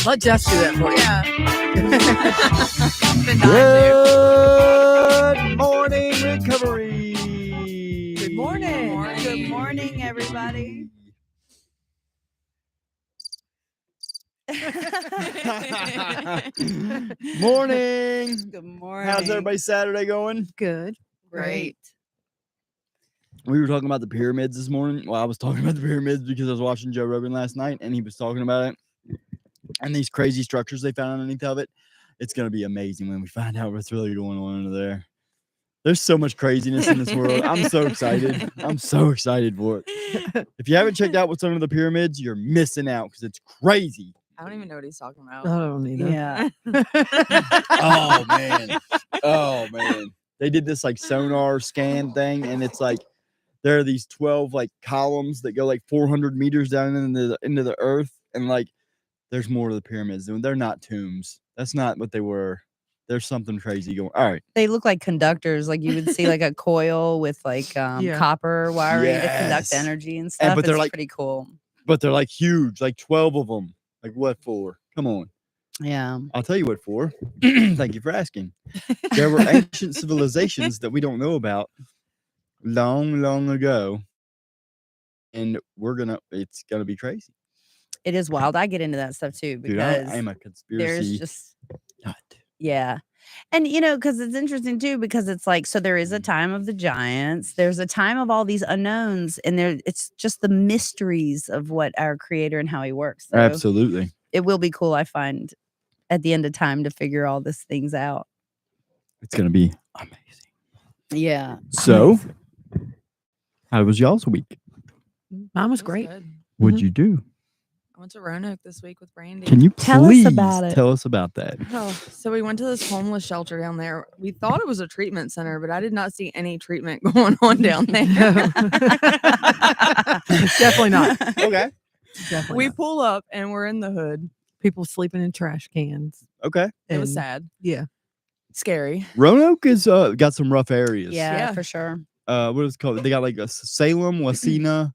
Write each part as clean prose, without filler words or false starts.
Let Jess do that for you. Yeah. Been dying Good morning, recovery. Good morning. Good morning, everybody. Morning. Good morning. How's everybody's Saturday going? Good. Great. We were talking about the pyramids this morning. Well, I was talking about the pyramids because I was watching Joe Rogan last night and he was talking about it. And these crazy structures they found underneath of it. It's going to be amazing when we find out what's really going on under there. There's so much craziness in this world. I'm so excited. I'm so excited for it. If you haven't checked out what's under the pyramids, you're missing out because it's crazy. I don't even know what he's talking about. I don't either. Yeah. Oh, man. Oh, man. They did this like sonar scan thing, and it's like there are these 12 like columns that go like 400 meters down into the earth, and like there's more to the pyramids. They're not tombs. That's not what they were. There's something crazy going. All right. They look like conductors. Like you would see like a coil with like Yeah. copper wiring to conduct Yes. energy and stuff. but they're it's like- pretty cool. But they're like huge, like 12 of them. Like what for? Come on. Yeah. I'll tell you what for. Thank you for asking. There were ancient civilizations that we don't know about long, long ago. And it's gonna be crazy. It is wild. I get into that stuff too Dude, I because am a there's conspiracy just nut. yeah. And because it's interesting too, because it's like, so there is a time of the giants, there's a time of all these unknowns, and it's just the mysteries of what our creator and how he works. So Absolutely. it will be cool, I find, at the end of time to figure all these things out. It's gonna be amazing. Yeah. So, how was y'all's week? Mine was It great. good. What'd Mhm. you do? I went to Roanoke this week with Brandy. Can you Tell us please about it. tell us about that? Oh, so we went to this homeless shelter down there. We thought it was a treatment center, but I did not see any treatment going on down there. Definitely not. Okay. Definitely We not. pull up and we're in the hood. People sleeping in trash cans. Okay. It was and- sad, Yeah. scary. Roanoke is got some rough areas. Yeah, Yeah. for sure. What is it called? They got like a Salem, Wasena,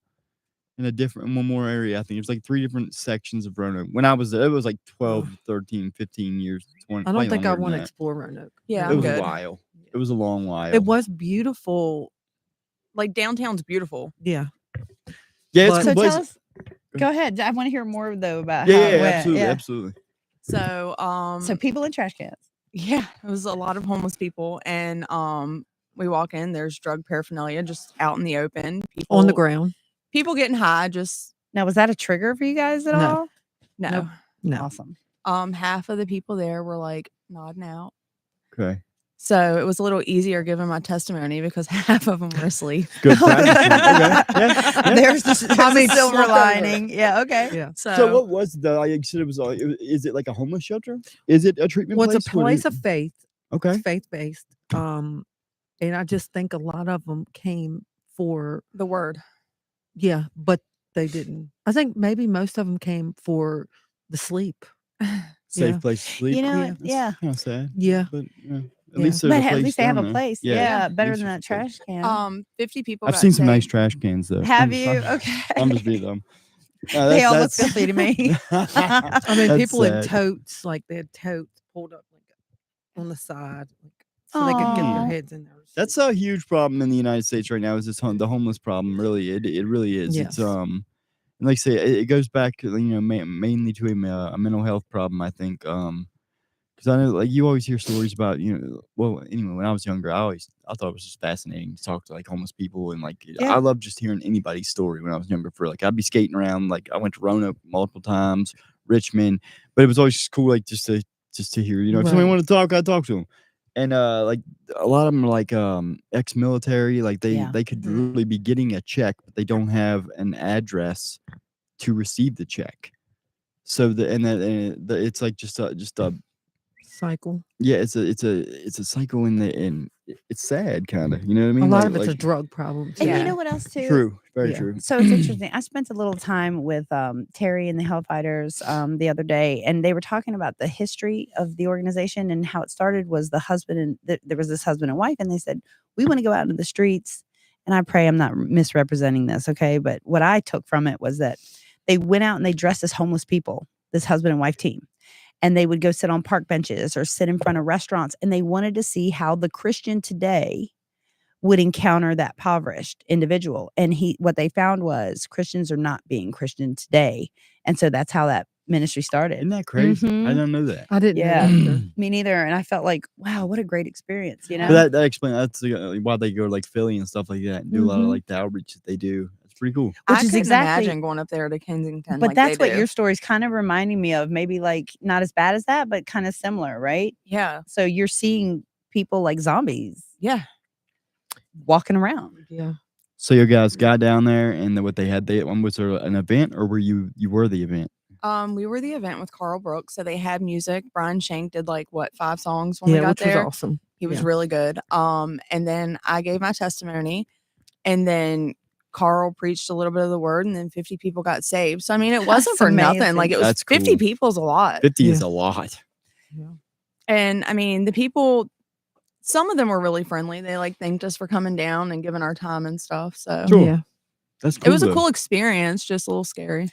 and one more area. I think there's like 3 different sections of Roanoke. When I was there, it was like 12, 13, 15 years. 20, I don't probably think I longer than want to that. explore Roanoke. Yeah, It I'm was good. a while. It was a long while. It was beautiful. Like downtown's beautiful. Yeah. Yeah, it's but- a So cool place. tell us, go ahead. I want to hear more though about Yeah, how yeah, it went. absolutely, Yeah. absolutely. So So people in trash cans. yeah, it was a lot of homeless people, and we walk in. There's drug paraphernalia just out in the open. On the People- ground. People getting high. Just Now, was that a trigger for you guys at No. all? no. Nope. No. Awesome. Half of the people there were like nodding out. Okay. So it was a little easier giving my testimony because half of them were asleep. Good practice. Okay. Yeah. There's the silver smoke lining. Yeah. Okay. Yeah. So what was the? Like you said, it was. Is it like a homeless shelter? Is it a treatment Well, place? it's a place of faith. Okay. It's faith-based. And I just think a lot of them came for, The word. yeah, but they didn't. I think maybe most of them came for the sleep. Safe Yeah. place to sleep. You know, Yeah. yeah. Kind of sad, Yeah. but at Yeah. least there's But a place at least they have down a there. place. Yeah. Yeah. Better least than there's that a place. trash can. 50 people. I've got seen some nice saved. trash cans though. Have I'm- you? I'm- Okay. I'm just being them. They all look filthy to me. I mean, That's people in sad. totes, like they had totes pulled up like on the side, like, so they could get Aw. their heads in there. That's a huge problem in the United States right now. Is the homeless problem? Really, it really is. It's Yes. and like I say, it goes back, mainly to a mental health problem. I think because I know like you always hear stories about well anyway when I was younger I thought it was just fascinating to talk to like homeless people and like Yeah. I love just hearing anybody's story when I was younger. For like I'd be skating around, like I went to Roanoke multiple times, Richmond, but it was always just cool like just to hear if somebody Right. wanted to talk I'd talk to them. And like a lot of them are like ex-military, like Yeah. they could Mhm. really be getting a check but they don't have an address to receive the check. So it's like just a cycle. yeah, it's a cycle and it's sad kind of, you know what I mean? A lot Like- of it's a like- drug problem. And Yeah. you know what else too? True, very Yeah. true. So it's interesting. I spent a little time with Terry and the Hellfighters the other day, and they were talking about the history of the organization and how it started. Was the husband and there was this husband and wife, and they said we want to go out into the streets. And I pray I'm not misrepresenting this, okay? But what I took from it was that they went out and they dressed as homeless people, this husband and wife team. and they would go sit on park benches or sit in front of restaurants, and they wanted to see how the Christian today would encounter that impoverished individual. And what they found was Christians are not being Christian today. And so that's how that ministry started. Isn't that crazy? I Mhm. didn't know that. I didn't Yeah. know that either. Me neither. And I felt like, wow, what a great experience, you know? But that explains why they go to like Philly and stuff like that and do a lot of Mhm. like the outreach that they do. It's pretty cool. I Which is couldn't exactly- imagine going up there to Kensington. But like that's they what do. your story's kind of reminding me of. Maybe like not as bad as that, but kind of similar, right? Yeah. So you're seeing people like zombies Yeah. walking around. Yeah. So you guys got down there and what they had, was there an event or were you were the event? We were the event with Carl Brooks, so they had music. Brian Shank did like 5 songs when we Yeah, got which there. was awesome. He was Yeah. really good. And then I gave my testimony, and then Carl preached a little bit of the word, and then 50 people got saved. So I mean, it wasn't That's for nothing. amazing. Like it was That's 50 cool. people's a lot. 50 is Yeah. a lot. Yeah. And I mean, the people, some of them were really friendly. They like thanked us for coming down and giving our time and stuff. So Sure. Yeah. That's it cool. was a though. cool experience, just a little scary.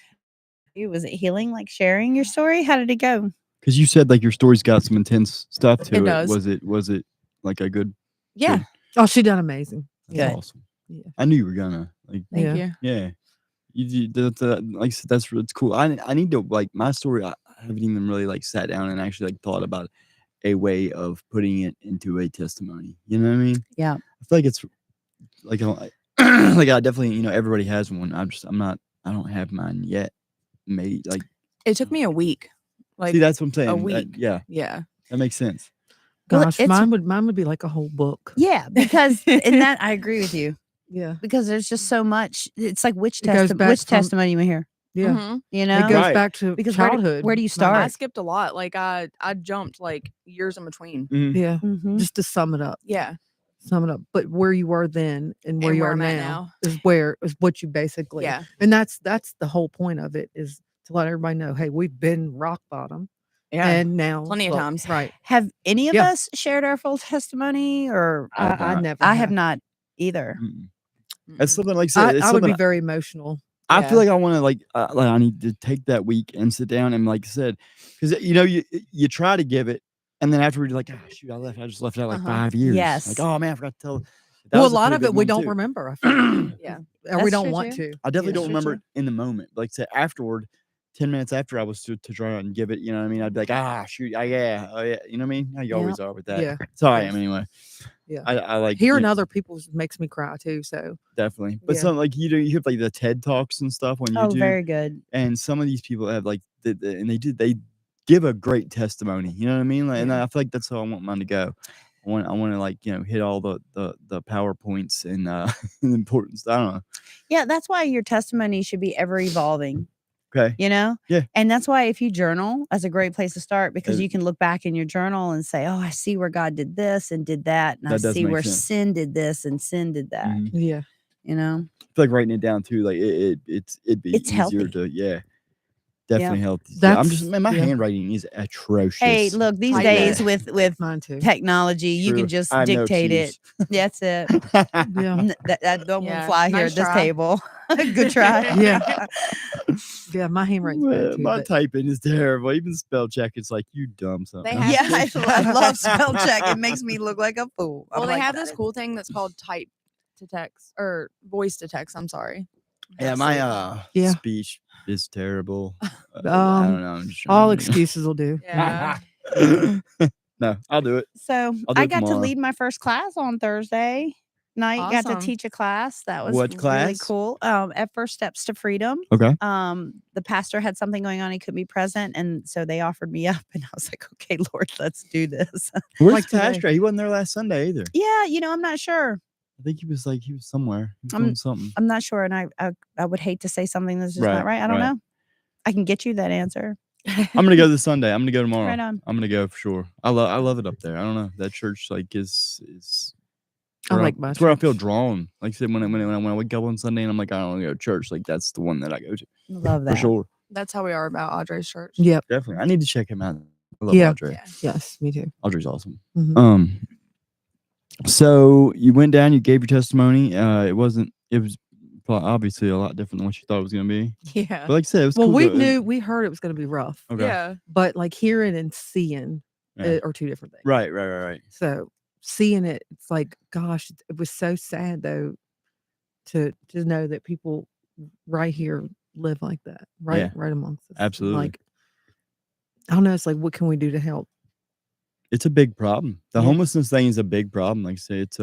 Was it healing, like sharing your story? How did it go? Because you said like your story's got some intense stuff to it. It does. Was it like a good? Yeah. Oh, she done amazing. That's Good. awesome. Yeah. I knew you were gonna like. Thank Yeah. you. Yeah. Like I said, it's cool. I need to like my story. I haven't even really like sat down and actually like thought about a way of putting it into a testimony. You know what I mean? Yeah. I feel like it's like like I definitely everybody has one. I don't have mine yet. Maybe like It took me a week. Like see that's what I'm saying. That- week. yeah, yeah. that makes sense. Well, Gosh, it's- mine would be like a whole book. Yeah, because in that I agree with you. Yeah. Because there's just so much. It's like which It goes back from- testimony you hear, Yeah. Mhm. you know? It goes Right. back to Because childhood. where do you Mine- start? I skipped a lot. Like I jumped like years in between. Mhm. Yeah. Mhm. Just to sum it up. Yeah. Sum it up. But where you were then and where And you where are I'm at now is what you basically Yeah. and that's the whole point of it is to let everybody know, hey, we've been rock bottom. Yeah. And now Plenty of look, times. Right. Have any of Yeah. us shared our full testimony, or I have I not. never I have not either. Mm-mm. That's Mm-mm. something like I said. It's I would be something very emotional. I Yeah. feel like I want to like I need to take that week and sit down and like I said, because you try to give it, and then afterward you're like, oh, shoot, I just left it out like Uh-huh. 5 years. Yes. Like, oh man, I forgot to tell. That Well, a was lot pretty of big it we one, don't too. remember. I feel like. Yeah. Or That's we don't true, want too. to. I definitely Yeah. don't remember it in the moment. Like say afterward, 10 minutes after I was to try and give it, you know what I mean? I'd be like, shoot, yeah, oh yeah, you know what I mean? How you Yeah. always are with that. Yeah. So I am anyway. Yeah. I like Hearing other people's makes me cry too. So definitely, but Yeah. some like you have like the TED talks and stuff on Oh, YouTube. very good. And some of these people have like and they give a great testimony, you know what I mean? Like, and Yeah. I feel like that's how I want mine to go. I want to like hit all the PowerPoints and and importance. I don't know. Yeah, that's why your testimony should be ever evolving. Okay. You know? Yeah. And that's why if you journal, that's a great place to start, because Uh, you can look back in your journal and say, oh, I see where God did this and did that. And I That does see make where sense. sin did this and sin did that. Mhm. yeah. You know? I feel like writing it down too. Like it'd be It's easier healthy. to definitely healthy. Yeah, I'm just That's- man, my yeah. handwriting is atrocious. Hey, look, these Type days it. with Mine too. technology, you True. can just I have no dictate it. keys. That's it. Yeah. That don't Yeah, fly here nice at this try. table. Good try. Yeah. Yeah. My handwriting's bad too. My but- typing is terrible. Even spell check, it's like you dumb something. They I'm have just Yeah, kidding. I love spell check. It makes me look like a fool. I'm Well, they like, have "That this is-" cool thing that's called type to text or voice to text. I'm sorry. Yeah, That's my it. Yeah. speech is terrible. I Um, don't know. I'm just All trying to- excuses will do. Yeah. No, I'll do it. So I'll do I it got to tomorrow. lead my first class on Thursday night. Got to Awesome. teach a class. That was What really class? cool. At First Steps to Freedom. Okay. The pastor had something going on. He couldn't be present. And so they offered me up. And I was like, okay, Lord, let's do this. Where's Like the today. pastor? He wasn't there last Sunday either. Yeah, I'm not sure. I think he was somewhere. He was I'm- doing something. I'm not sure. And I would hate to say something that's just not Right, right. I don't right. know. I can get you that answer. I'm gonna go this Sunday. I'm gonna go tomorrow. Right on. I'm gonna go for sure. I love it up there. I don't know. That church is I where like my it's where I feel church. drawn. Like I said, when I wake up on Sunday and I'm like, I don't want to go to church. Like that's the one that I go to Love that. for sure. That's how we are about Audrey's church. Yep. Definitely. I need to check him out. I love Yeah. Audrey. Yeah. Yes. Me too. Audrey's awesome. Mhm. So you went down, you gave your testimony. It was obviously a lot different than what you thought it was gonna be. Yeah. But like I said, it was Well, cool. we heard it was going to be rough, Okay. Yeah. but like hearing and seeing Yeah. are two different things. Right. So seeing it, it's like, gosh, it was so sad though to know that people right here live like that, Yeah. right amongst us. Absolutely. Like, I don't know. It's like, what can we do to help? It's a big problem. The Yeah. homelessness thing is a big problem. Like I say, it's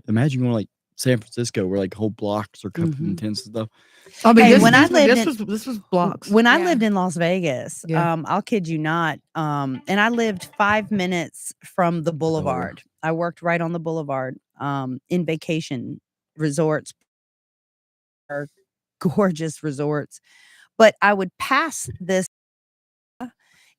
imagine going to, like, San Francisco where like whole blocks are covered in tents and stuff. I mean, Hey, this, when I this, lived this was blocks. When I Yeah. lived in Las Vegas, Yeah. I'll kid you not, and I lived 5 minutes from the boulevard. I worked right on the boulevard, in vacation resorts, are gorgeous resorts. But I would pass this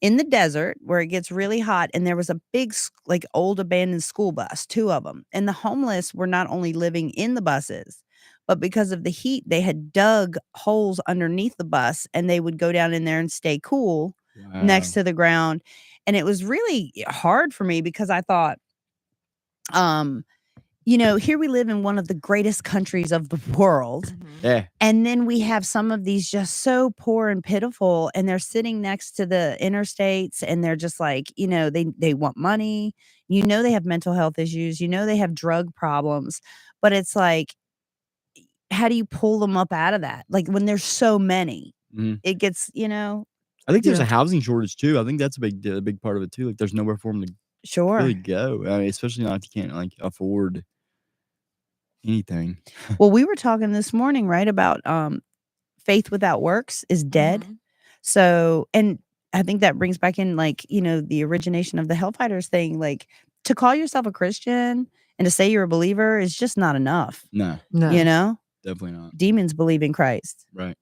in the desert where it gets really hot, and there was a big like old abandoned school bus, 2 of them, and the homeless were not only living in the buses, but because of the heat they had dug holes underneath the bus, and they would go down in there and stay cool next to the ground. And it was really hard for me because I thought, here we live in one of the greatest countries of the world. Yeah. And then we have some of these just so poor and pitiful, and they're sitting next to the interstates, and they're just like, they want money. They have mental health issues. They have drug problems. But it's like, how do you pull them up out of that? Like when there's so many, Mhm. it gets, I think there's Yeah. a housing shortage too. I think that's a big part of it too. Like there's nowhere for them to sure. really go. I mean, especially not if you can't like afford anything. Well, we were talking this morning, right, about faith without works is dead. Mhm. So, and I think that brings back in like, the origination of the Hellfighters thing. Like to call yourself a Christian and to say you're a believer is just not enough. No, No. definitely not. Demons believe in Christ. Right.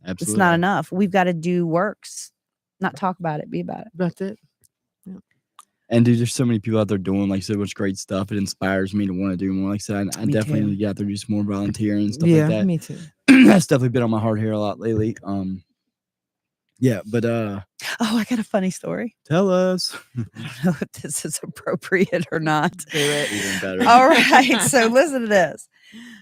Absolutely. It's not enough. We've got to do works, not talk about it, be about it. That's it. And dude, there's so many people out there doing like so much great stuff. It inspires me to want to do more. Like I said, I Me definitely too. need to get out there and do some more volunteering and stuff Yeah, like that. me too. That's definitely been on my heart here a lot lately. Yeah, but Oh, I got a funny story. tell us. I don't know if this is appropriate or not. Do it. Even better. All right. So listen to this.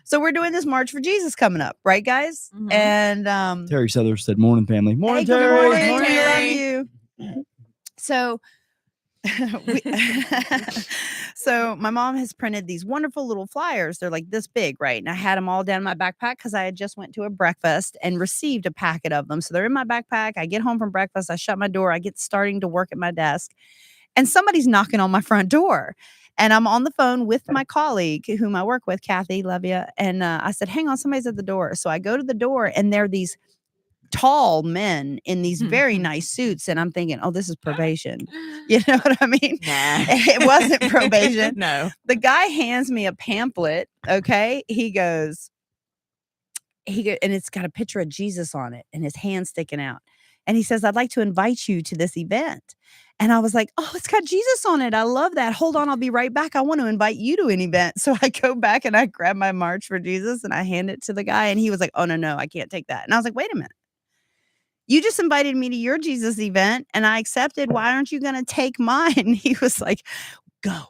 So we're doing this March for Jesus coming up, right, guys? Mhm. And Terry Souther said, "Morning, family. Morning, hey, good Terry. morning, Morning, Terry. Terry. Love you. So, so my mom has printed these wonderful little flyers. They're like this big, right? And I had them all down in my backpack because I had just went to a breakfast and received a packet of them. So they're in my backpack. I get home from breakfast. I shut my door. I get starting to work at my desk, and somebody's knocking on my front door. And I'm on the phone with my colleague whom I work with, Kathy, love you. And I said, hang on, somebody's at the door. So I go to the door, and there are these tall men in these very nice suits. And I'm thinking, oh, this is probation. You know what I mean? Nah. It wasn't probation. No. The guy hands me a pamphlet. Okay. He goes, and it's got a picture of Jesus on it and his hand sticking out. And he says, I'd like to invite you to this event. And I was like, oh, it's got Jesus on it. I love that. Hold on, I'll be right back. I want to invite you to an event. So I go back and I grab my March for Jesus and I hand it to the guy. And he was like, oh, no, I can't take that. And I was like, wait a minute. You just invited me to your Jesus event and I accepted. Why aren't you going to take mine? And he was like, go.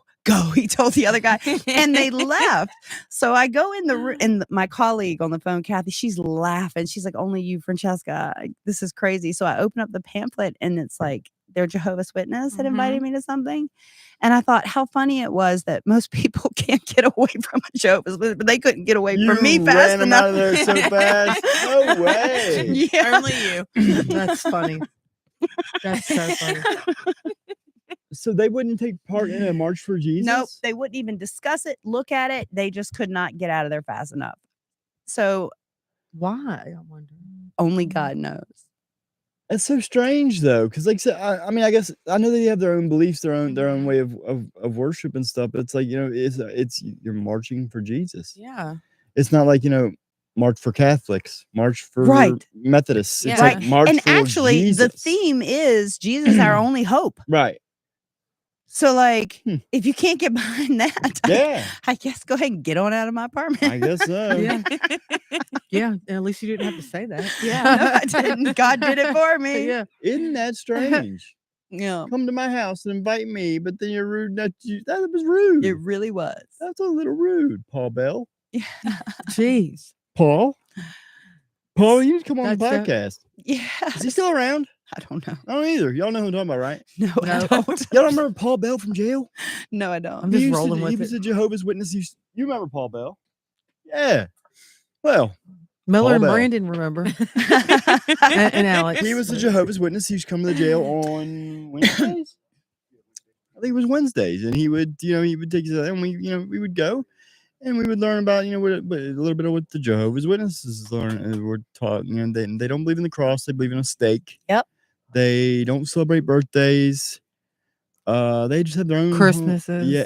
He told the other guy, and they left. So I go in the room, and my colleague on the phone, Kathy, she's laughing. She's like, only you, Francesca. This is crazy. So I open up the pamphlet, and it's like their Jehovah's Witness had invited me to something. And I thought how funny it was that most people can't get away from a Jehovah's Witness, but they couldn't get away from me fast ran him enough. out of there so fast. No way. Yeah. Only you. That's funny. That's so funny. So they wouldn't take part in a March for Jesus? Nope. They wouldn't even discuss it, look at it. They just could not get out of there fast enough. So Why? I wonder. only God knows. That's so strange though, because like I said, I mean, I guess I know they have their own beliefs, their own way of worship and stuff. But it's like, it's you're marching for Jesus. Yeah. It's not like, march for Catholics, march for Right. Methodists. It's Yeah. like Right. march And for actually, the Jesus. theme is Jesus, our only hope. Right. So, like, Hmm. if you can't get behind that, Yeah. I guess go ahead and get on out of my apartment. I guess so. Yeah. Yeah. At least you didn't have to say that. No, I didn't. God did it for me. Yeah. Isn't that strange? Yeah, Come to my house and invite me, but then you're rude. That was rude. it really was. That's a little rude, Paul Bell. Jeez. Paul, you need to come on the That's so- podcast. Yeah. Is he still around? I don't know. I don't either. Y'all know who I'm talking about, right? No, I No. don't. Y'all don't remember Paul Bell from jail? No, I don't. I'm just He used to- rolling He with was it. a Jehovah's Witness. You remember Paul Bell? Yeah. Well, Miller Paul and Bell. Brandon remember. and Alex. he was a Jehovah's Witness. He used to come to the jail on Wednesdays. I think it was Wednesdays, and he would take us out, and we would go, and we would learn about a little bit of what the Jehovah's Witnesses were taught. They don't believe in the cross; they believe in a stake. Yep. They don't celebrate birthdays. They just have their own Christmases. Yeah,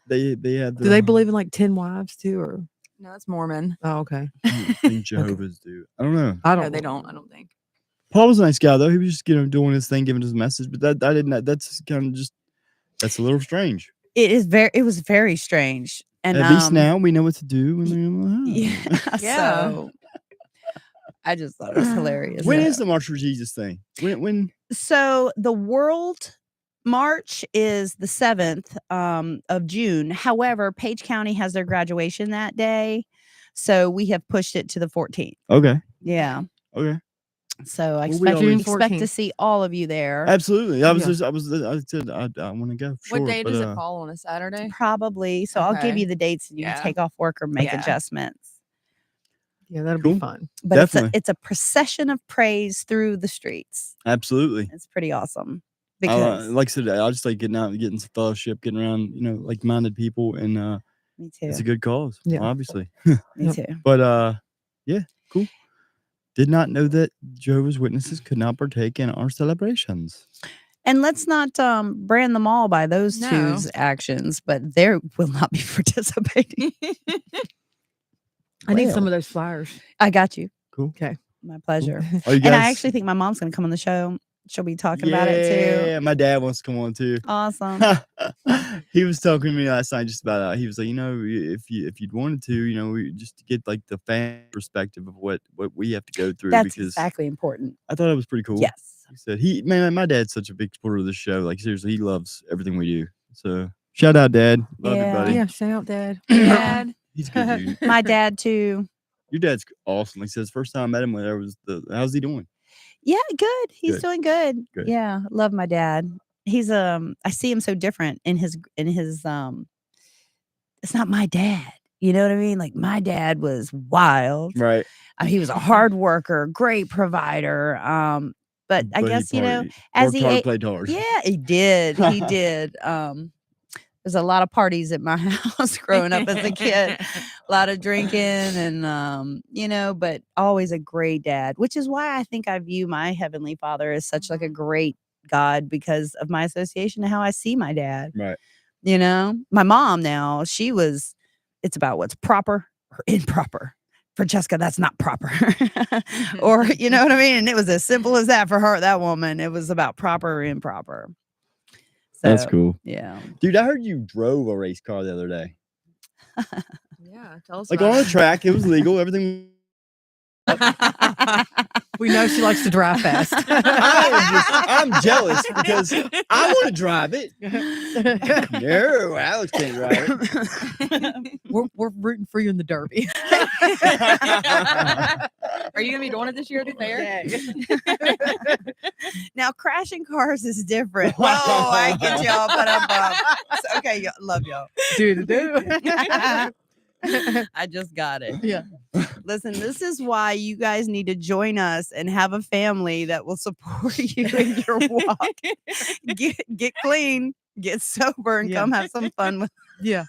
they have. Do they believe in like 10 wives too, or No, it's Mormon. oh, okay. I think Jehovah's do. I don't know. I No, don't. they don't. I don't think. Paul was a nice guy though. He was just doing his thing, giving his message. But that's kind of just that's a little strange. It was very strange. And At least now we know what to do. When Yeah. Yeah. So I just thought it was hilarious. When is the March for Jesus thing? When? So the World March is the 7th of June. However, Page County has their graduation that day. So we have pushed it to the 14th. Okay. Yeah. Okay. So I Well, we expect, always- expect to 14th. see all of you there. Absolutely. I Yeah. said I want to go. For What sure, day but, does it fall on a Saturday? Probably. So I'll give Okay. you the dates and you Yeah. can take off work or make Yeah. adjustments. Yeah, that'll Cool. be fun. But Definitely. it's a procession of praise through the streets. Absolutely. It's pretty awesome. I, Because like I said, I just like getting out, getting some fellowship, getting around, like-minded people, and me too. it's a good cause. Yeah. Obviously. Me Yep. too. But yeah, cool. Did not know that Jehovah's Witnesses could not partake in our celebrations. And let's not brand them all by those No. two's actions, but they will not be participating. I need some Well. of those flyers. I got you. Cool. Okay. My pleasure. Are you And I actually think my mom's going to come on the show. She'll be talking about it too. Yeah, my dad wants to come on too. Awesome. He was talking to me last night just about he was like, if you'd wanted to, we just to get like the fan perspective of what we have to go through, That's because exactly important. I thought it was pretty cool. Yes. He said my dad's such a big supporter of the show. Like seriously, he loves everything we do. So shout out, Dad. Love you, Yeah. buddy. Yeah, shout out, Dad. Dad. He's a good dude. My dad too. Your dad's awesome. Like he says, first time I met him, how's he doing? Yeah, good. He's Good. doing good. Good. Yeah, love my dad. He's I see him so different in his it's not my dad. You know what I mean? Like my dad was wild. Right. He was a hard worker, great provider. But I But he guess worked as he hard, ate, played hard. yeah, he did. He did. There's a lot of parties at my house growing up as a kid. A lot of drinking and but always a great dad, which is why I think I view my heavenly father as such like a great God, because of my association to how I see my dad. Right. My mom now, it's about what's proper or improper. For Jessica, that's not proper. Or you know what I mean? And it was as simple as that for her, that woman. It was about proper or improper. That's So, cool. Yeah. Dude, I heard you drove a race car the other day. Yeah, tell us Like about on a it. track, it was legal. Everything. We know she likes to drive fast. I'm jealous because I want to drive it. No, Alex can't drive it. we're rooting for you in the Derby. Are you gonna be doing it this year at the fair? Now, crashing cars is different. Whoa, I get y'all, but okay, love y'all. Dude. I just got it. Yeah. Listen, this is why you guys need to join us and have a family that will support you in your walk. Get clean, get sober, and Yeah. come have some fun with. Yeah.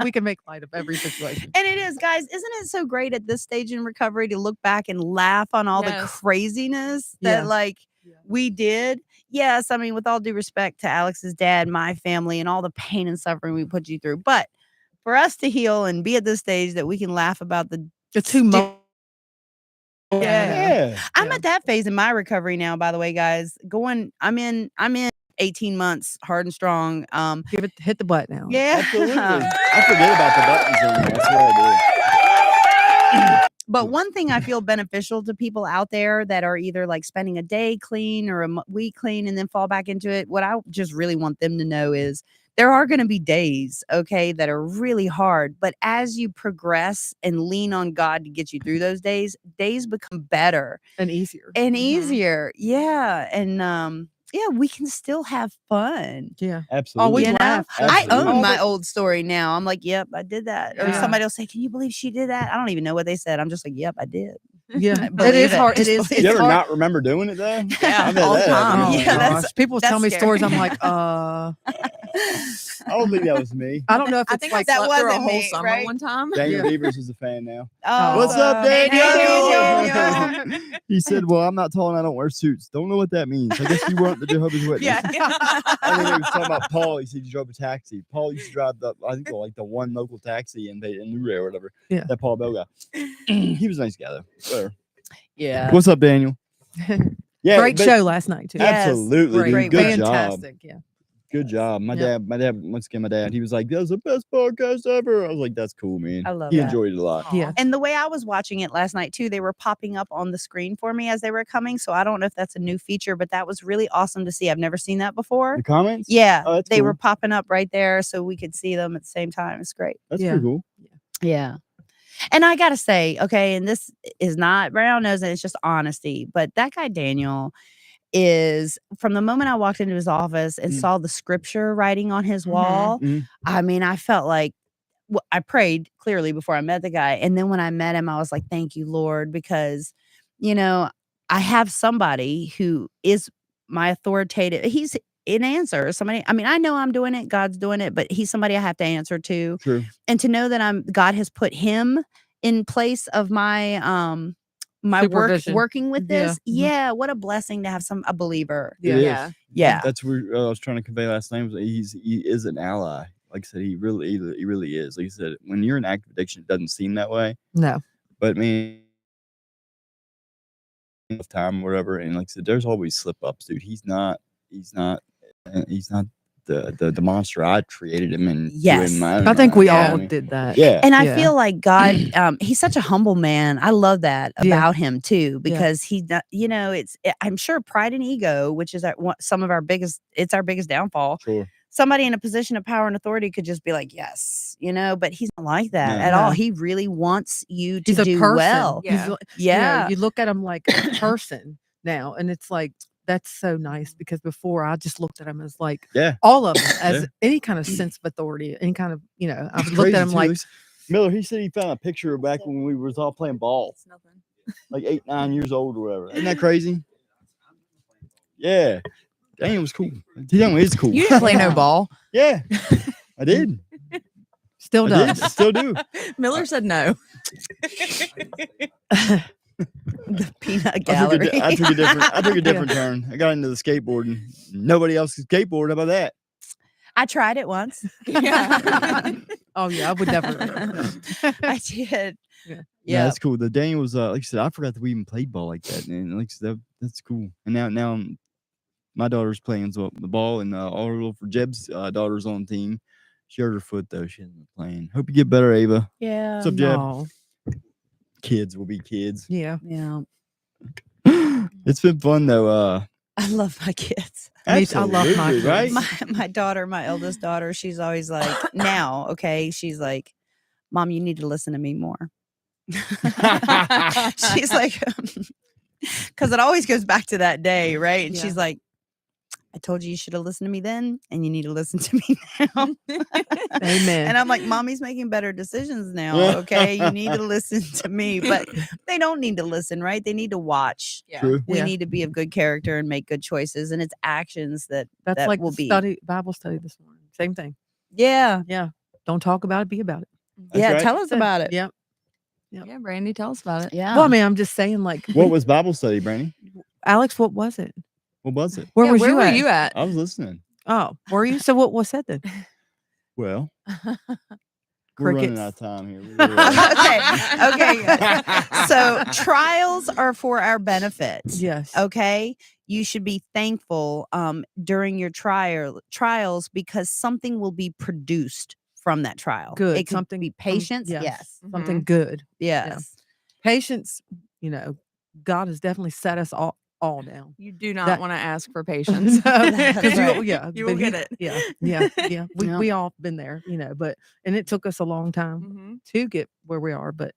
We can make light of every situation. And it is, guys. Isn't it so great at this stage in recovery to look back and laugh on all the Yes. craziness that Yeah. we did? Yes, I mean, with all due respect to Alex's dad, my family, and all the pain and suffering we put you through, but for us to heal and be at this stage that we can laugh about the It's too Yeah. Yeah. I'm Yeah. at that phase in my recovery now, by the way, guys. I'm in 18 months hard and strong. hit the button now. Yeah. Absolutely. I forget about the buttons anymore. I swear I do. But one thing I feel beneficial to people out there that are either like spending a day clean or a week clean and then fall back into it, what I just really want them to know is there are going to be days, okay, that are really hard. But as you progress and lean on God to get you through those days, days become better And easier. and Mhm. easier. Yeah. And yeah, we can still have fun. Yeah. Absolutely. we You know, laugh. I Absolutely. own All my the- old story now. I'm like, yep, I did that. Or Yeah. somebody will say, can you believe she did that? I don't even know what they said. I'm just like, yep, I did. Yeah. It Believe is it. hard. It Just is. believe You It's ever hard. not remember doing it though? Yeah, I bet all the that time. happens. Yeah, that's- Gosh, people tell me that's stories. I'm scary. like, I don't think that was me. I don't know if I it's think like I that slept through a wasn't whole me, summer right? one time. Daniel Yeah. Devers is a fan now. Oh, What's up, hey, Daniel? Daniel. He said, "Well, I'm not tall and I don't wear suits. Don't know what that means. I guess you weren't the Jehovah's Witness." Yeah. And then he was talking about Paul. He said he drove a taxi. Paul used to drive I think the one local taxi in Luray or whatever. Yeah. That Paul Bell guy. He was a nice guy though. Whatever. Yeah. What's up, Daniel? Yeah, great but- show last night too. Yes, Absolutely, dude. great Good work. job. Fantastic. Yeah. Good job. My Yep. dad, once again, my dad, he was like, "That was the best podcast ever." I was like, "That's cool, man." I love He that. enjoyed it a lot. Yeah. And the way I was watching it last night too, they were popping up on the screen for me as they were coming. So I don't know if that's a new feature, but that was really awesome to see. I've never seen that before. The comments? Yeah, Oh, that's they were cool. popping up right there, so we could see them at the same time. It's great. That's Yeah. pretty cool. Yeah. And I gotta say, okay, and this is not brown nose, and it's just honesty. But that guy Daniel is, from the moment I walked into his office and Mm. saw the scripture writing on his Mhm. wall, Mhm. I mean, I felt like I prayed clearly before I met the guy. And then when I met him, I was like, thank you, Lord, because, you know, I have somebody who is my authoritative. He's an answer. Somebody, I mean, I know I'm doing it, God's doing it, but he's somebody I have to answer to. True. And to know that God has put him in place of my my Supervision. working with Yeah. this. Mhm. Yeah, what a blessing to have a believer. It Yeah. is. Yeah. Yeah. That's what I was trying to convey last night. He is an ally. Like I said, he really is. Like I said, when you're in active addiction, it doesn't seem that way. No. But man, enough time, or whatever. And like I said, there's always slip ups, dude. He's not the monster I created him and Yes. doing my own I think we life, you know all what I mean? did that. Yeah. And I Yeah. feel like God, he's such a humble man. I love that Yeah. about him too, Yeah. because you know, I'm sure pride and ego, which is some of our biggest downfall. Sure. Somebody in a position of power and authority could just be like, yes, you know, but he's not like that No. at all. No. He really wants you to He's a do person. well. He's Yeah. li- Yeah. you look at him like a person now, and it's like that's so nice because before I just looked at him as like Yeah. all of them as Yeah. any kind of sense of authority, any kind of I It's looked crazy, at him too. like Miller, he said he found a picture back when we was all playing ball, It's nothing. like 8, 9 years old or whatever. Isn't that crazy? Yeah. Daniel was cool. Daniel is cool. You didn't play no Yeah. ball. Yeah. I did. still I did. does. I still do. Miller said no. The peanut I took, gallery. I took a different turn. I got into the skateboarding. Nobody else could skateboard. How about that? I tried it once. Yeah. Oh yeah, I would never. No. I did. Yeah. Yeah, that's cool. The Daniel was like I said, I forgot that we even played ball like that. And like I said, that's cool. And now my daughter's playing the ball, and all her little for Jeb's daughter's on the team. She hurt her foot though. She hasn't been playing. Hope you get better, Ava. Yeah. What's up, Jeb? No. Kids will be kids. Yeah. Yeah. It's been fun though. I love my kids. Me too. I love my Absolutely, kids. right? My daughter, my eldest daughter, she's always like, now, okay, she's like, Mom, you need to listen to me more. She's like, because it always goes back to that day, right? And Yeah. she's like, I told you should have listened to me then, and you need to listen to me now. Amen. And I'm like, Mommy's making better decisions now. Okay, you need to listen to me, but they don't need to listen, right? They need to watch. Yeah. True. We Yeah. need to be of good character and make good choices, and it's actions that That's like will the be. Bible study this morning. Same thing. Yeah, Yeah. Don't talk about it. Be about it. That's yeah. right. Tell us about it. Yep. Yeah, Brandy, tell us about it. Yeah. Well, I mean, I'm just saying, like, What was Bible study, Brandy? Alex, what was it? What was it? Where Yeah, was where you were at? you at? I was listening. Oh, were you? So what was said then? Well, we're running Crickets. out of time here. Okay. So trials are for our benefit. Yes. Okay. You should be thankful during your trials because something will be produced from that trial. Good. It could Something be from- patience. yes. Yes. Something good. Yes. Patience, God has definitely set us all down. You do not That- want to ask for patience. That's 'Cause right. You will but get it. Yeah, yeah. Yep. We all been there, but and it took us a long time Mhm. to get where we are, but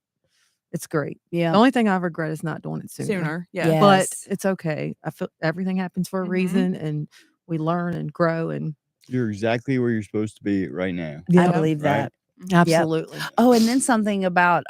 it's great. Yeah. The only thing I regret is not doing it sooner. Sooner. Yeah. Yeah. But Yes. it's okay. I feel everything happens for a Mhm. reason, and we learn and grow, and You're exactly where you're supposed to be right now. I yeah, believe right. that. absolutely. Oh, and then something about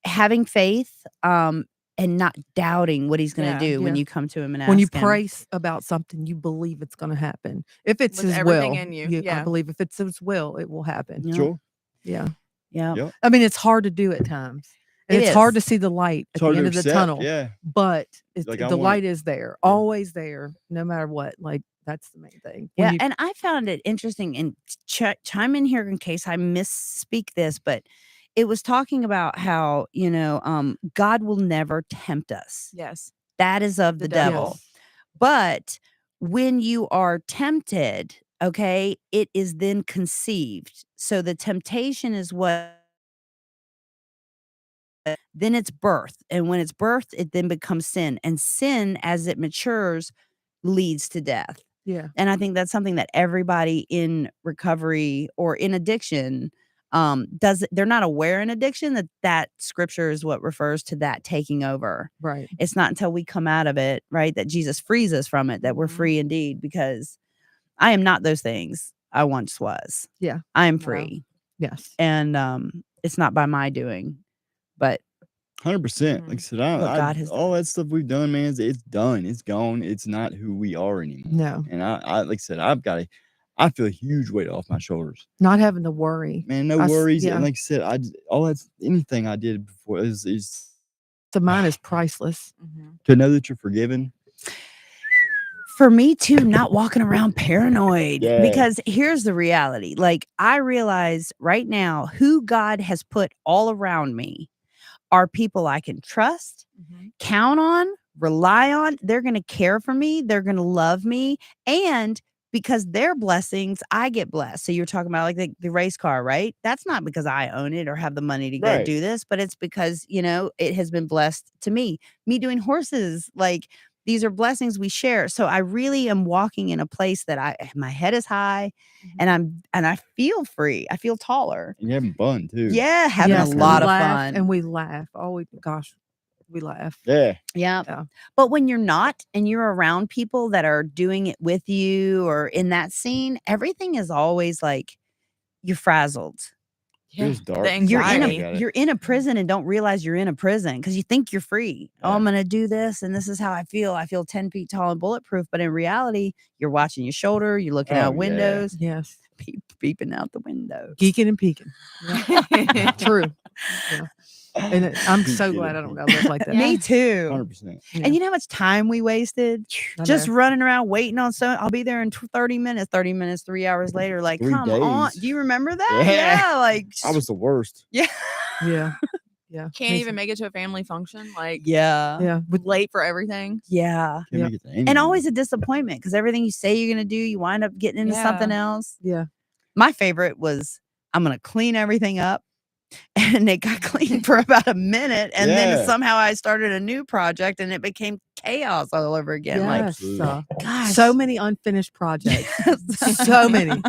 having faith and not doubting what he's going to Yeah, do when yeah. you come to him and ask When you him. pray about something, you believe it's going to happen. If it's With his everything will, in you, I yeah. believe if it's his will, it will happen. Yeah. Sure. Yeah. Yeah. Yep. I mean, it's hard to do at times. And It it's hard is. to see the light It's at hard the to end of the accept. tunnel. Yeah. But Like, I the want light it. is there, Yeah. always there, no matter what. Like, that's the main thing. Yeah, When you- and I found it interesting, and chime in here in case I misspeak this, but it was talking about how God will never tempt us. Yes. That is of The the devil. devil. But when you are tempted, okay, it is then conceived. So the temptation is what then it's birth, and when it's birthed, it then becomes sin, and sin as it matures leads to death. yeah. And I think that's something that everybody in recovery or in addiction does. They're not aware in addiction that scripture is what refers to that taking over. Right. It's not until we come out of it, right, that Jesus frees us from it, that we're Mhm. free indeed, because I am not those things I once was. Yeah. I am Wow. free. Yes. And it's not by my doing, but 100%. Like I said, I, What I God has all that stuff we've done, man, it's done. It's gone. It's not who we are anymore. No. And I like I said, I feel a huge weight off my shoulders. Not having to worry. Man, no I s- worries. yeah. And like I said, all that's anything I did before is So mine is priceless. Mhm. to know that you're forgiven. for me too, not walking around paranoid. Yeah. Because here's the reality. Like, I realize right now who God has put all around me are people I can trust, Mhm. count on, rely on. They're going to care for me. They're going to love me. And because their blessings, I get blessed. So you're talking about like the race car, right? That's not because I own it or have the money to go Right. do this, but it's because, it has been blessed to me. Me doing horses, like, these are blessings we share. So I really am walking in a place that my head is high Mhm. and I feel free. I feel taller. And you're having fun too. Yeah, having Yes, a and lot we of laugh, fun. And we laugh. Oh, we laugh. Yeah. Yeah. Yeah. But when you're not and you're around people that are doing it with you or in that scene, everything is always like you're frazzled. Feels The dark. You're in anxiety. Got it. you're in a prison and don't realize you're in a prison because you think you're free. Oh, I'm gonna do this and this is how I feel. I feel 10 feet tall and bulletproof. But in reality, you're watching your shoulder, you're looking Oh, out yeah. windows, Yes. peeping out the window. Geeking and peeking. True. Yeah. And I'm so Geeking glad and I don't peeking. gotta live like that. Yeah. Me too. 100%. Yeah. And you know how much time we wasted? I Just know. running around waiting on someone. I'll be there in 30 minutes, 30 minutes, 3 hours later. Like, 3 come on. days. Do you remember that? Yeah. Yeah. Like, I was the worst. yeah. Yeah. Yeah. Can't Me even too. make it to a family function. Like, Yeah. Yeah. With late for everything. Yeah. Can't Yeah. make it to anything. And always a disappointment because everything you say you're going to do, you wind up getting into something Yeah. else. yeah. My favorite was I'm going to clean everything up. And it got clean for about a minute. And then Yeah. somehow I started a new project and it became chaos all over again. Like, Yes. Absolutely. gosh. So many unfinished projects. So many.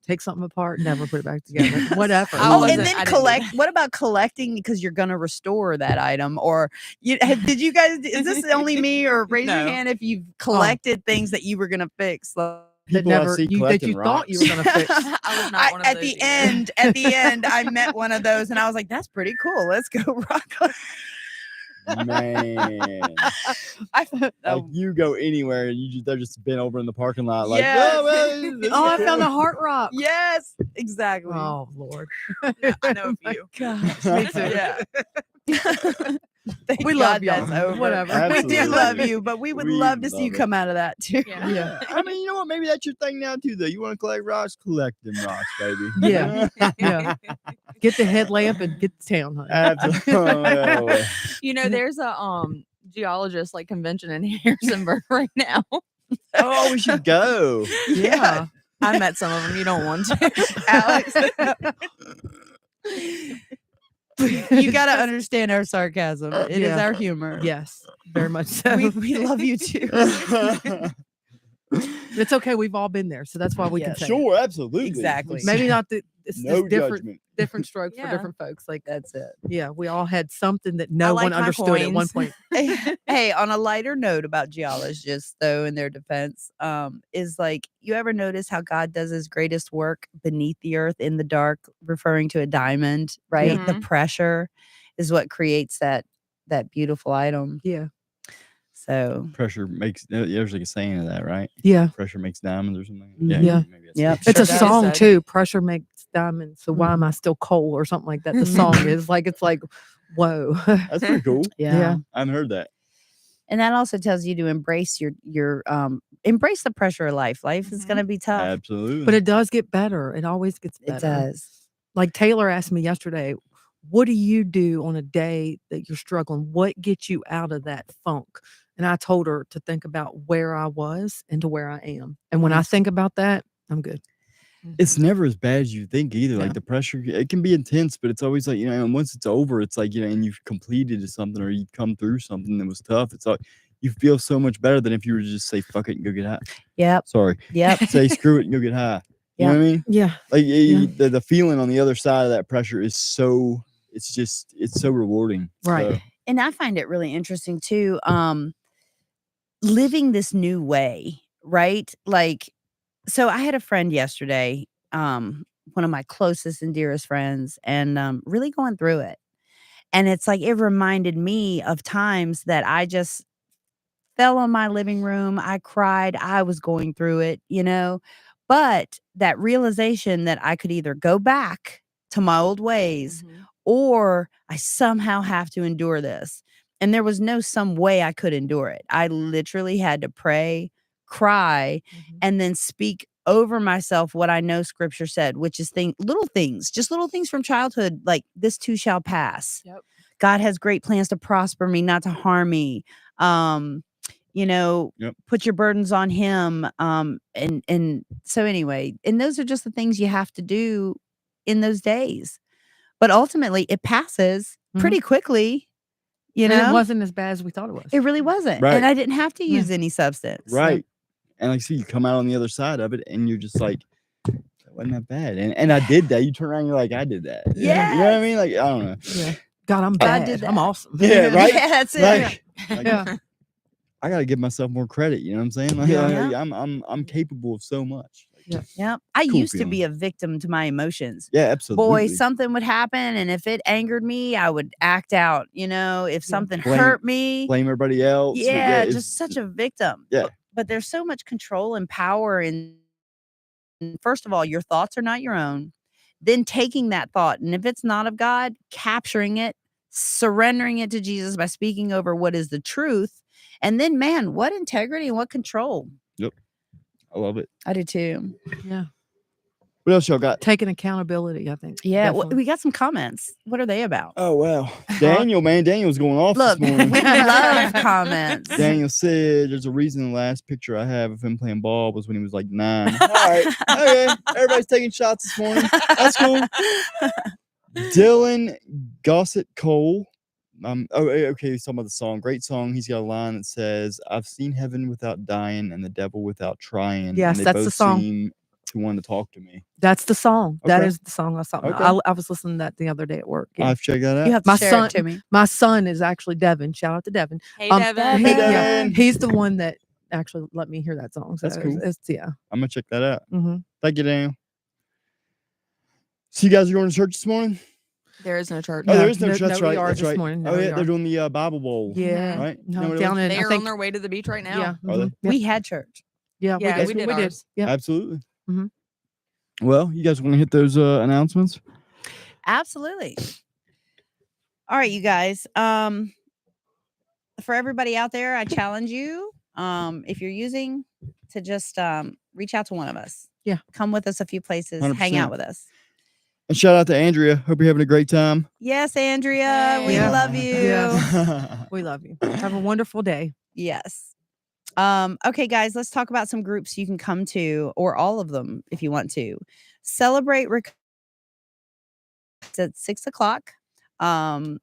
Take something apart, never put it back together. Whatever. I Oh, wasn't- and then I didn't do collect. that. What about collecting because you're going to restore that item? Or did you guys? Is this only me? Or raise your No. hand if you've collected things that you were going to fix. that People I never see that collecting you thought you were rocks. gonna fix. I was not one of at those the either. end, I met one of those, and I was like, "That's pretty cool. Let's go rock." Man. I, Like you go anywhere and they're just been over in the parking lot like, Yes. oh, well, this Oh, is I found a cool." heart rock. yes, exactly. Oh Lord. I know a My few. Gosh, Me too. yeah. Thank We God love y'all. that's over. Whatever. We do Absolutely. love you, but we would We love to see you love it. come out of that too. Yeah. Yeah. I mean, you know what? Maybe that's your thing now too, though. You want to collect rocks, collect them rocks, baby. Yeah. Yeah. Get the headlamp and get the town, honey. Absolutely. You know, there's a geologist like convention in Harrisonburg right now. Oh, we should go. Yeah. I met some of them. You don't want to. Alex. You got to understand our sarcasm. It is Yeah. our humor. Yes, very much so. We love you too. It's okay. We've all been there, so that's why we can Yes. say it. Sure, absolutely. Exactly. It's Maybe not the it's no different judgment. strokes for Yeah. different folks. Like That's it. yeah, we all had something that no like one my understood at one coins. point. Hey, on a lighter note about geologists, though, in their defense, is like, you ever notice how God does his greatest work beneath the earth in the dark, referring to a diamond, right? The Mhm. pressure is what creates that beautiful item. Yeah, So Pressure makes. There's like a saying of that, right? yeah. Pressure makes diamonds or something. Mhm. Yeah. Maybe that's Yep. It's Sure a does. song Said. too. Pressure makes diamonds. So why am I Mhm. still coal or something like that? The song is like it's like whoa. That's pretty cool. yeah. I haven't heard that. And that also tells you to embrace your embrace the pressure of life. Life is Mhm. going to be tough. Absolutely. But it does get better. It always gets better. It does. Like Taylor asked me yesterday, what do you do on a day that you're struggling? What gets you out of that funk? And I told her to think about where I was and to where I am. And when I think about that, I'm good. It's never as bad as you think either. No. Like the pressure, it can be intense, but it's always like, and once it's over, it's like, and you've completed something or you've come through something that was tough. It's like you feel so much better than if you were to just say, fuck it and go get high. Yep. Sorry. Yep. Say, screw it and go get high. You know what I mean? Yeah. Like Yeah. the feeling on the other side of that pressure is so, it's so rewarding. Right. So, And I find it really interesting too. Living this new way, right? Like, so I had a friend yesterday, one of my closest and dearest friends, and really going through it. And it's like it reminded me of times that I just fell on my living room. I cried. I was going through it, But that realization that I could either go back to my old ways Mhm. or I somehow have to endure this. And there was no some way I could endure it. I literally had to pray, cry, Mhm. and then speak over myself what I know scripture said, which is little things, just little things from childhood, like this too shall pass. Yep. God has great plans to prosper me, not to harm me. Yep. Put your burdens on him. And so anyway, and those are just the things you have to do in those days. But ultimately it passes pretty quickly, And it wasn't as bad as we thought it was. It really wasn't. Right. And I didn't have to Yeah. use any substance. right. And like, see, you come out on the other side of it and you're just like, that wasn't that bad. And I did that. You turn around and you're like, I did that. You know what I Yes. mean? Like, I don't know. Yeah. God, I'm I bad. did I'm that. awesome. Yeah, right? Yeah, that's it. Like, Yeah. I gotta give myself more credit. You know what I'm saying? Like, Yeah. I'm capable of so much. Like, Yep. I Cool used to be feeling. a victim to my emotions. yeah, absolutely. Boy, something would happen, and if it angered me, I would act out. If something Blame- hurt me, blame everybody else. yeah, it's- just such a victim. Yeah. But there's so much control and power in, first of all, your thoughts are not your own. Then taking that thought, and if it's not of God, capturing it, surrendering it to Jesus by speaking over what is the truth. And then, man, what integrity and what control. I love it. I do too. Yeah. What else y'all got? Taking accountability, I think. Yeah, Definitely. we got some comments. What are they about? Oh wow, Daniel, man, Daniel's going off Look, this we morning. love comments. Daniel said, "There's a reason the last picture I have of him playing ball was when he was like 9." All right, okay, everybody's taking shots this morning. That's cool. Dylan Gossett Cole. Okay, he's talking about the song. Great song. He's got a line that says, "I've seen heaven without dying and the devil without trying." Yes, and they that's the both song. seem to want to talk to me. That's the song. That Okay. is the song I was talking Okay. about. I was listening to that the other day at work. Yeah. I've checked that out. You have to My share son- it to me. My son is actually Devin. Shout out to Devin. Hey, Um, Devin. Hey, yeah, Devin. he's the one that actually let me hear that song. So That's cool. It's yeah. I'm gonna check that out. Mm-hmm. Thank you, Daniel. So you guys are going to church this morning? There is no church. Oh, there is no church. That's we right. are That's this right. morning. No, Oh we yeah, are. they're doing the Bible Bowl. Yeah. Right? No, You know what it down was? in They I are think, on their way to the beach right now. yeah. Are they? Mhm. Yeah. We had church. Yeah, Yeah, we we did. did ours. Yeah. Absolutely. Mhm. Well, you guys want to hit those announcements? Absolutely. All right, you guys. For everybody out there, I challenge you, if you're using, to just reach out to one of us. Yeah. Come with us a few places, hang 100%. out with us. And shout out to Andrea. Hope you're having a great time. Yes, Andrea, we Yeah. love you. Yes. We love you. Have a wonderful day. Yes. Okay, guys, let's talk about some groups you can come to, or all of them if you want to. Celebrate it's at 6:00. Um,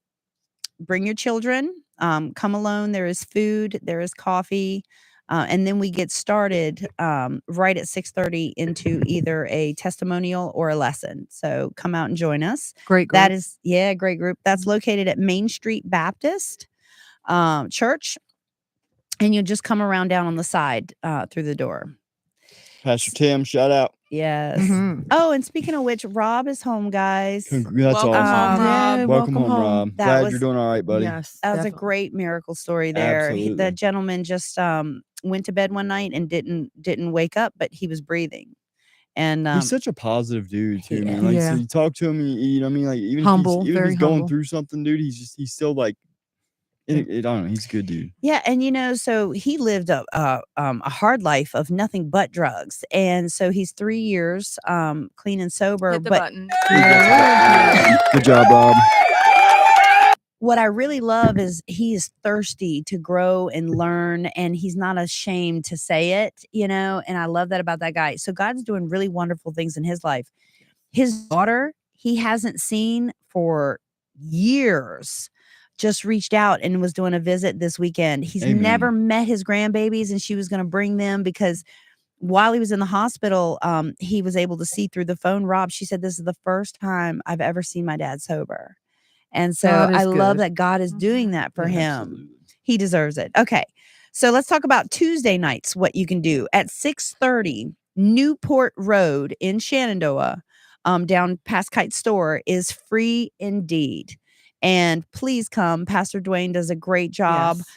bring your children. Come alone. There is food. There is coffee. And then we get started right at 6:30 into either a testimonial or a lesson. So come out and join us. Great group. That is, great group. That's located at Main Street Baptist Church. And you'll just come around down on the side through the door. Pastor Tim, shout out. Yes. Mhm. Oh, and speaking of which, Rob is home, guys. That's Welcome awesome. home, Rob. Yay, Welcome home, Rob. That Glad was- you're doing all right, buddy. Yes, That was a definitely. great miracle story there. The Absolutely. gentleman just went to bed one night and didn't wake up, but he was breathing. And He's such a positive dude too, he man. is. Like, Yeah. so you talk to him, you know what I mean? Like, even Humble, if very he's going humble. through something, dude, he's still like, I don't know, he's a good dude. yeah, and so he lived a hard life of nothing but drugs, and so he's 3 years clean and sober. Hit the But button. Good job, Rob. what I really love is he is thirsty to grow and learn, and he's not ashamed to say it, and I love that about that guy. So God's doing really wonderful things in his life. His daughter, he hasn't seen for years, just reached out and was doing a visit this weekend. He's Amen. never met his grandbabies, and she was going to bring them because while he was in the hospital, he was able to see through the phone. Rob, she said, "This is the first time I've ever seen my dad sober." And so God is I love good. that God is doing that for Yeah, him. Absolutely. He deserves it. Okay. So let's talk about Tuesday nights, what you can do. At 6:30, Newport Road in Shenandoah, down past Kite Store, is free indeed. And please come. Pastor Dwayne does a great job. Yes.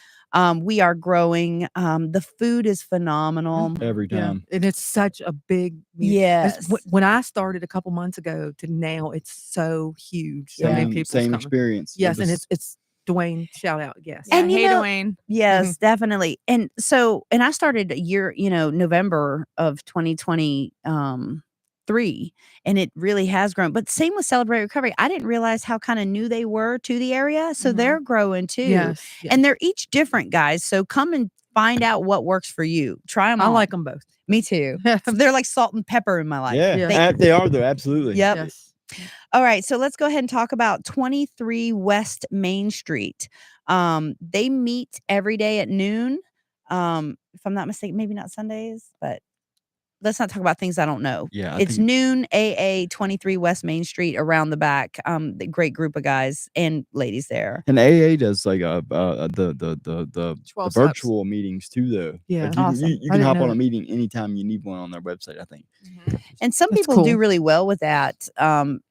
We are growing. The food is phenomenal. Every Yeah, time. and it's such a big Yes. When I started a couple months ago to now, it's so huge. So many people Same coming. experience. Yes, It and was- it's Dwayne. Shout out, yes. Yeah, And you hey, know- Dwayne. Yes, definitely. And so, and I started a year, November of 2023, and it really has grown. But same with Celebrate Recovery. I didn't realize how kind of new they were to the area. So Mhm. they're growing too. Yes, yes. And they're each different, guys. So come and find out what works for you. Try them I all. like them both. Me too. They're like salt and pepper in my life. yeah, Yeah. they are though. Absolutely. Yep. Yes. All right, so let's go ahead and talk about 23 West Main Street. They meet every day at noon. If I'm not mistaken, maybe not Sundays, but let's not talk about things I don't know. Yeah. I It's think- noon, AA 23 West Main Street, around the back. The great group of guys and ladies there. And AA does like the 12 steps. virtual meetings too, though. Yeah. Like, you, Awesome. you, I you can didn't hop know on a that. meeting anytime you need one on their website. I think. Mhm. And some That's people do cool. really well with that.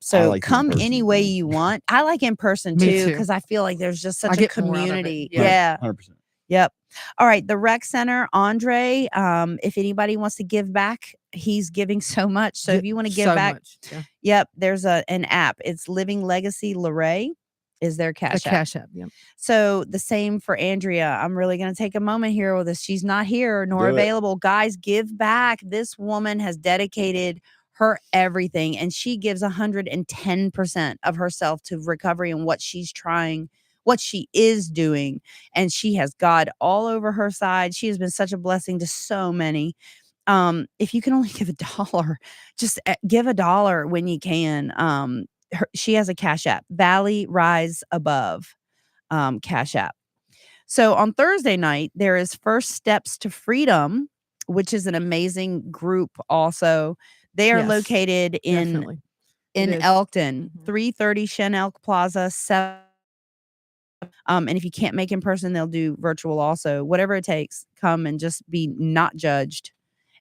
So like the come in-person any way thing. you want. I like in person Me too too. because I feel like there's just I such a get more out of it. community. Yeah. Yeah. 100%. Yep. All right. The rec center, Andre. If anybody wants to give back, he's giving so much. So if you want to give so back, much. Yeah. yep, there's an app. It's Living Legacy Luray is their The cash app. Cash App. Yeah. So the same for Andrea. I'm really going to take a moment here with this. She's not here nor Do it. available. Guys, give back. This woman has dedicated her everything, and she gives 110% of herself to recovery and what she's trying, what she is doing. And she has God all over her side. She has been such a blessing to so many. If you can only give $1, just give $1 when you can. She has a cash app, Valley Rise Above cash app. So on Thursday night, there is First Steps to Freedom, which is an amazing group also. They are Yes, located in Definitely. It is. Elkton, Mhm. 330 Shen Elk Plaza, 7. And if you can't make in person, they'll do virtual also. Whatever it takes, come and just be not judged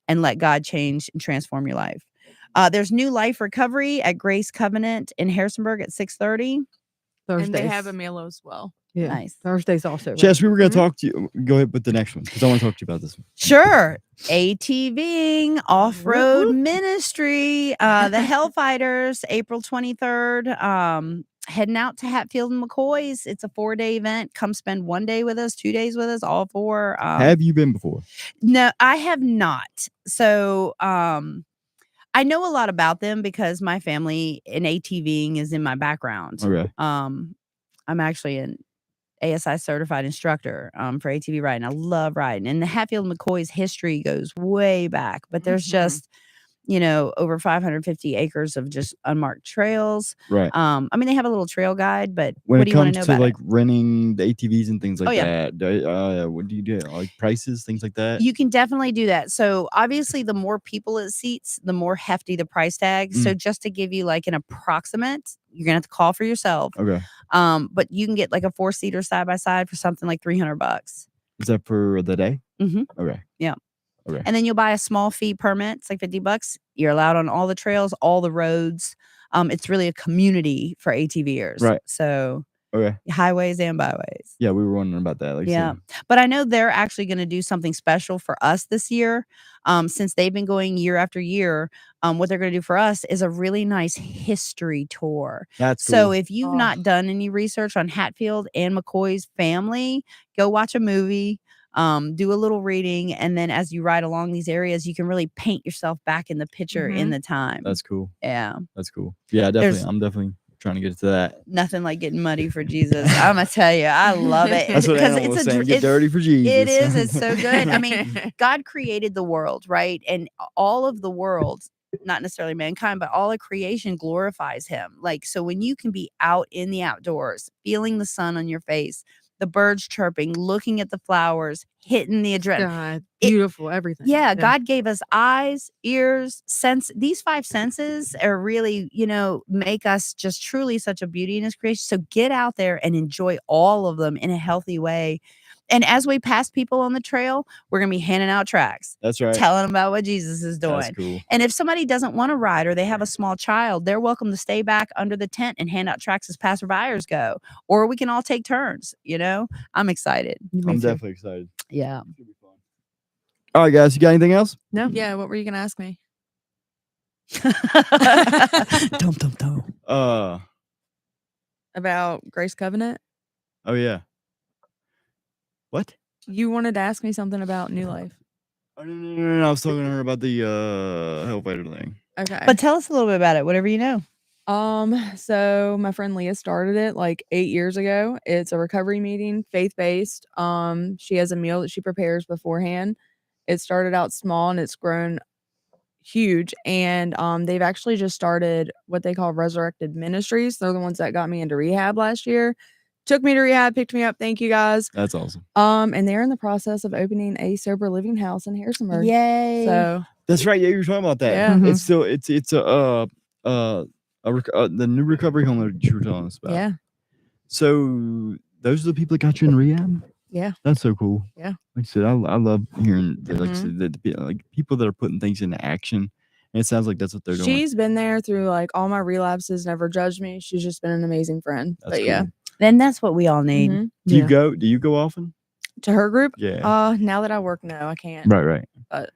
and let God change and transform your life. There's New Life Recovery at Grace Covenant in Harrisonburg at 6:30. Thursdays. And they have a meal as well. Yeah. Nice. Thursdays also. right? Jess, we were going Mhm. to talk to you. Go ahead with the next one because I want to talk to you about this one. Sure. ATVing, off-road Whoop, whoop. ministry, the Hellfighters, April 23rd. Heading out to Hatfield and McCoy's. It's a 4-day event. Come spend 1 day with us, 2 days with us, all 4. Have you been before? No, I have not. So I know a lot about them because my family in ATVing is in my background. Okay. I'm actually an ASI certified instructor for ATV riding. I love riding. And the Hatfield McCoy's history goes way back, but there's Mhm. just over 550 acres of just unmarked trails. Right. I mean, they have a little trail guide, but When what it do you want comes to know to about like renting the ATVs and things like Oh, yeah. that, what do you do? Like prices, things like that? You can definitely do that. So obviously, the more people it seats, the more hefty the price tag. So just to give you like an approximate, you're gonna have to call for yourself. Okay. But you can get like a 4-seater side by side for something like $300. Is that for the day? Mhm. Okay. Yeah. Okay. And then you'll buy a small fee permit. It's like $50. You're allowed on all the trails, all the roads. It's really a community for ATVers. Right. So Okay. highways and byways. Yeah, we were wondering about that. Like, Yeah. But I know they're actually going to do something special for us this year. Since they've been going year after year, what they're going to do for us is a really nice history tour. that's So cool. if you've Oh. not done any research on Hatfield and McCoy's family, go watch a movie, do a little reading, and then as you ride along these areas, you can really paint yourself back in the picture in the time. That's cool. Yeah. That's cool. Yeah, definitely. There's- I'm definitely trying to get to that. Nothing like getting muddy for Jesus. I'm gonna tell you, I love it. That's what because Anna was saying. dr- Get dirty for Jesus. It is. It's so good. I mean, God created the world, right? And all of the world, not necessarily mankind, but all of creation glorifies him. Like, so when you can be out in the outdoors, feeling the sun on your face, the birds chirping, looking at the flowers, hitting the adrenaline. God, It- beautiful, everything. Yeah, God gave us eyes, ears, sense. These 5 senses are really, make us just truly such a beauty in his creation. So get out there and enjoy all of them in a healthy way. And as we pass people on the trail, we're going to be handing out tracts, That's right. telling them about what Jesus is doing. That's cool. And if somebody doesn't want to ride or they have a small child, they're welcome to stay back under the tent and hand out tracts as passerbyers go. Or we can all take turns, I'm excited. Me I'm too. definitely excited. Yeah. It's gonna be fun. All right, guys. You got anything else? No. Yeah, what were you gonna ask me? Dum, dum, dum. About Grace Covenant? Oh yeah. What? You wanted to ask me something about New Life. Oh no. I was talking to her about the Hellfighter thing. Okay. But tell us a little bit about it, whatever you know. So my friend Leah started it like 8 years ago. It's a recovery meeting, faith-based. She has a meal that she prepares beforehand. It started out small and it's grown huge. And they've actually just started what they call Resurrected Ministries. They're the ones that got me into rehab last year. Took me to rehab, picked me up. Thank you guys. That's awesome. And they're in the process of opening a sober living house in Harrisonburg. Yay. So That's right. Yeah, you were talking about that. Yeah. Mhm. It's still it's the new recovery home that you were telling us about. yeah. So those are the people that got you in rehab. Yeah. That's so cool. Yeah. Like I said, I love hearing like I Mhm. said, like people that are putting things into action. And it sounds like that's what they're doing. She's been there through like all my relapses, never judged me. She's just been an amazing friend. That's but yeah. cool. Then that's what we all need. Mhm. Do Yeah. you go often? To her group, Yeah. now that I work, no, I can't. Right. But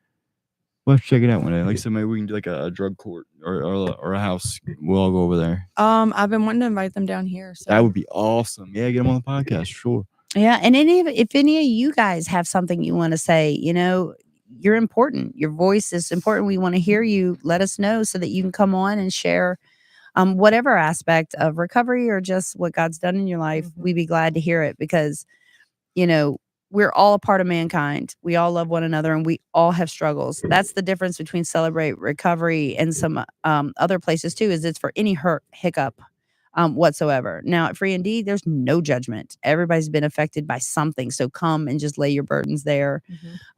We'll have to check it out one day. Like so maybe we can do like a drug court or a house. We'll all go over there. I've been wanting to invite them down here. So That would be awesome. Yeah, get them on the podcast, sure. Yeah. And if any of you guys have something you want to say, you're important. Your voice is important. We want to hear you. Let us know so that you can come on and share whatever aspect of recovery or just what God's done in your life. Mhm. We'd be glad to hear it because, we're all a part of mankind. We all love one another and we all have struggles. That's the difference between Celebrate Recovery and some other places too, is it's for any hiccup whatsoever. Now at Free Indeed, there's no judgment. Everybody's been affected by something. So come and just lay your burdens there.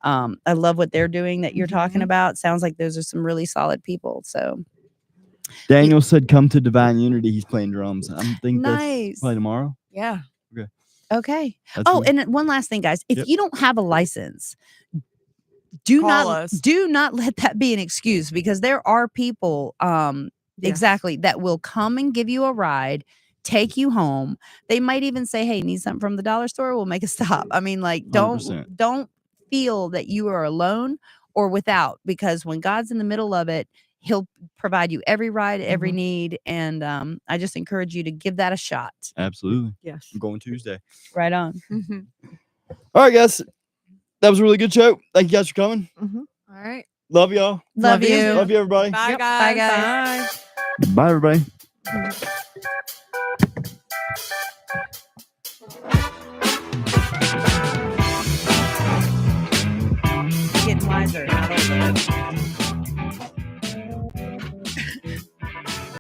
Mhm. I love what they're doing that you're talking Mhm. about. Sounds like those are some really solid people. So Daniel said come to Divine Unity. He's playing drums. I think Nice. that's probably tomorrow. yeah. okay. That's Oh, cool. and then one last thing, guys. If Yep. you don't have a license, do Call not us. do not let that be an excuse because there are people Yes. exactly that will come and give you a ride, take you home. They might even say, "Hey, need something from the dollar store? We'll make a stop." I mean, like 100%. don't feel that you are alone or without because when God's in the middle of it, he'll provide you every ride, every Mhm. need and I just encourage you to give that a shot. Absolutely. Yes. I'm going Tuesday. Right on. Mhm. All right, guys. That was a really good show. Thank you guys for coming. Mhm. All right. Love y'all. Love you. Love you, everybody. Bye, Yep. guys. Bye, guys. Bye, everybody. Getting wiser, not older.